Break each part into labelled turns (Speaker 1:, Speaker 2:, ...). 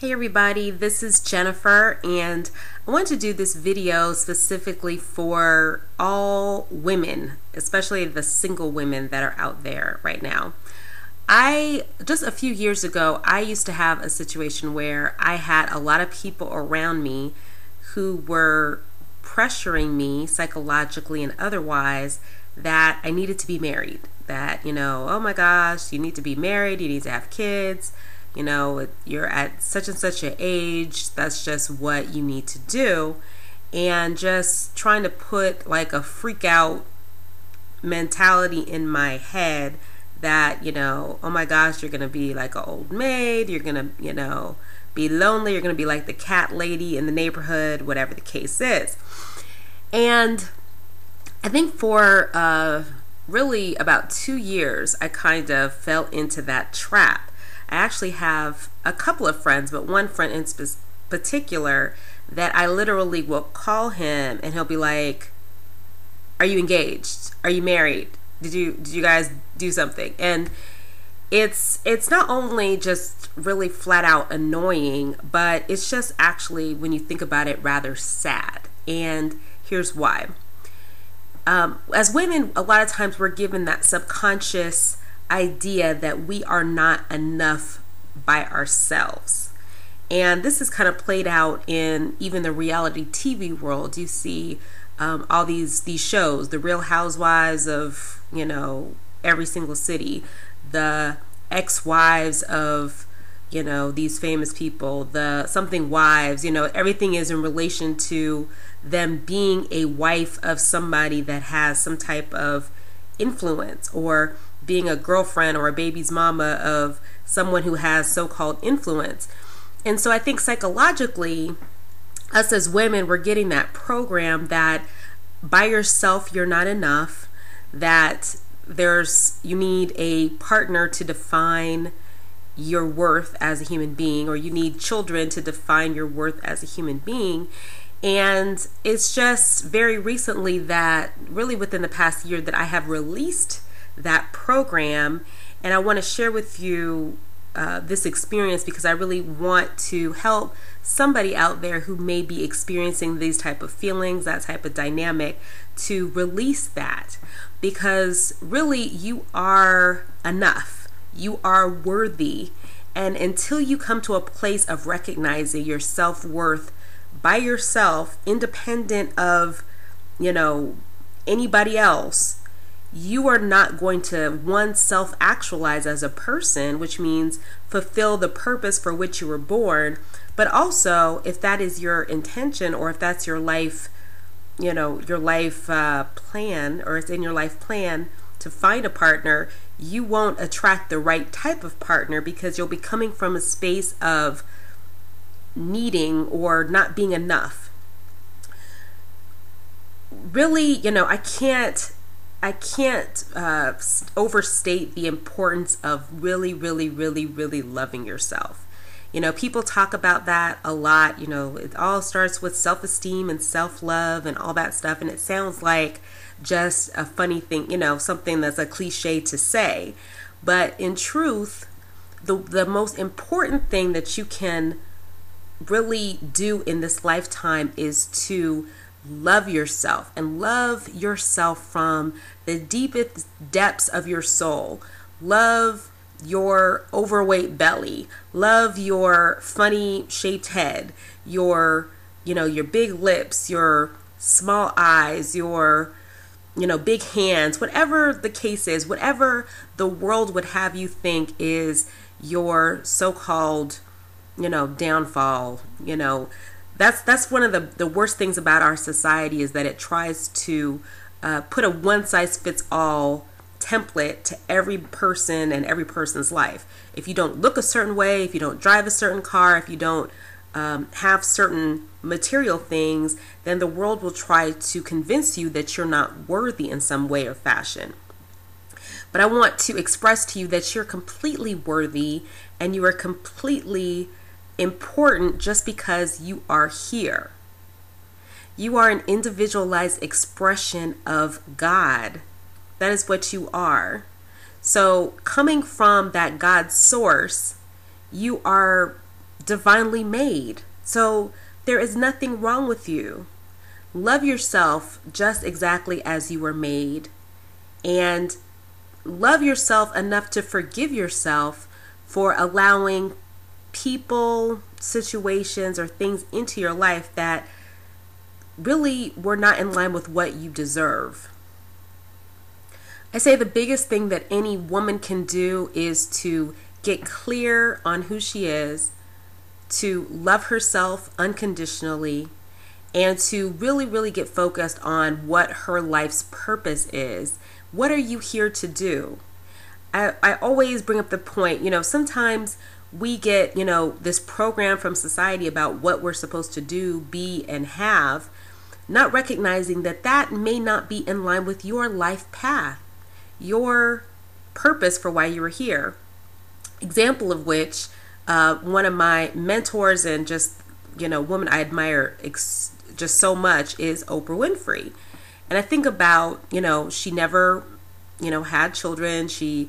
Speaker 1: Hey everybody, this is Jennifer, and I want to do this video specifically for all women, especially the single women that are out there right now. Just a few years ago, I used to have a situation where I had a lot of people around me who were pressuring me psychologically and otherwise that I needed to be married. That, oh my gosh, you need to be married, you need to have kids. You're at such and such an age, that's just what you need to do. And just trying to put like a freak out mentality in my head that, oh my gosh, you're going to be like an old maid, you're going to, be lonely, you're going to be like the cat lady in the neighborhood, whatever the case is. And I think for really about 2 years, I kind of fell into that trap. I actually have a couple of friends, but one friend in particular that I literally will call him and he'll be like, "Are you engaged? Are you married? Did you guys do something?" And it's not only just really flat out annoying, but it's just actually, when you think about it, rather sad. And here's why. As women, a lot of times we're given that subconscious idea that we are not enough by ourselves. And this is kind of played out in even the reality TV world. You see all these shows, the Real Housewives of, every single city, the ex-wives of, these famous people, the something wives, everything is in relation to them being a wife of somebody that has some type of influence, or being a girlfriend or a baby's mama of someone who has so-called influence. And so I think psychologically, us as women, we're getting that program that by yourself you're not enough, that you need a partner to define your worth as a human being, or you need children to define your worth as a human being. And it's just very recently, that really within the past year, that I have released that program, and I want to share with you this experience because I really want to help somebody out there who may be experiencing these type of feelings, that type of dynamic, to release that, because really you are enough, you are worthy. And until you come to a place of recognizing your self-worth by yourself, independent of anybody else, you are not going to, one, self-actualize as a person, which means fulfill the purpose for which you were born. But also, if that is your intention, or if that's your life, your life plan, or it's in your life plan to find a partner, you won't attract the right type of partner, because you'll be coming from a space of needing or not being enough. Really, I can't overstate the importance of really, really, really, really loving yourself. People talk about that a lot. It all starts with self-esteem and self-love and all that stuff. And it sounds like just a funny thing, something that's a cliche to say. But in truth, the most important thing that you can really do in this lifetime is to love yourself, and love yourself from the deepest depths of your soul. Love your overweight belly, love your funny shaped head, your big lips, your small eyes, your big hands, whatever the case is, whatever the world would have you think is your so-called downfall. That's one of the worst things about our society, is that it tries to put a one-size-fits-all template to every person and every person's life. If you don't look a certain way, if you don't drive a certain car, if you don't have certain material things, then the world will try to convince you that you're not worthy in some way or fashion. But I want to express to you that you're completely worthy, and you are completely important just because you are here. You are an individualized expression of God. That is what you are. So coming from that God source, you are divinely made. So there is nothing wrong with you. Love yourself just exactly as you were made, and love yourself enough to forgive yourself for allowing people, situations, or things into your life that really were not in line with what you deserve. I say the biggest thing that any woman can do is to get clear on who she is, to love herself unconditionally, and to really, really get focused on what her life's purpose is. What are you here to do? I always bring up the point, sometimes we get, this program from society about what we're supposed to do, be, and have, not recognizing that that may not be in line with your life path, your purpose for why you were here. Example of which, one of my mentors and just, woman I admire just so much is Oprah Winfrey. And I think about, she never, had children. She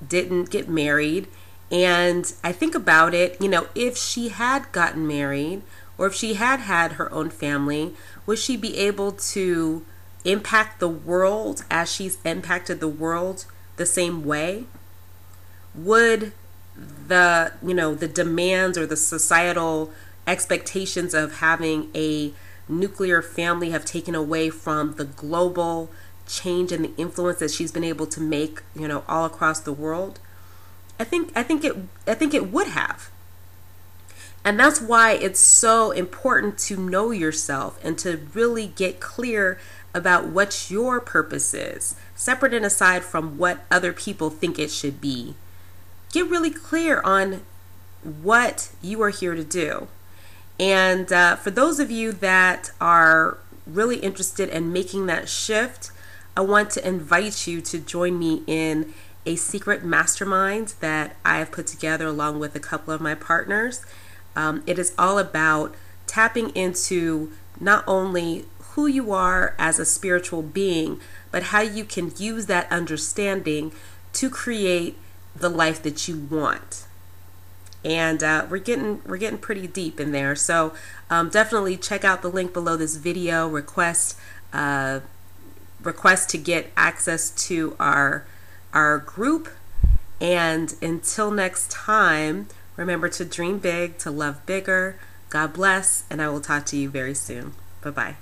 Speaker 1: didn't get married. And I think about it, if she had gotten married or if she had had her own family, would she be able to impact the world as she's impacted the world the same way? Would the demands or the societal expectations of having a nuclear family have taken away from the global change and the influence that she's been able to make, all across the world? I think it would have. And that's why it's so important to know yourself and to really get clear about what your purpose is, separate and aside from what other people think it should be. Get really clear on what you are here to do. And for those of you that are really interested in making that shift, I want to invite you to join me in a secret mastermind that I have put together along with a couple of my partners. It is all about tapping into not only who you are as a spiritual being, but how you can use that understanding to create the life that you want. And we're getting pretty deep in there. So definitely check out the link below this video. Request to get access to our group. And until next time, remember to dream big, to love bigger. God bless, and I will talk to you very soon. Bye-bye.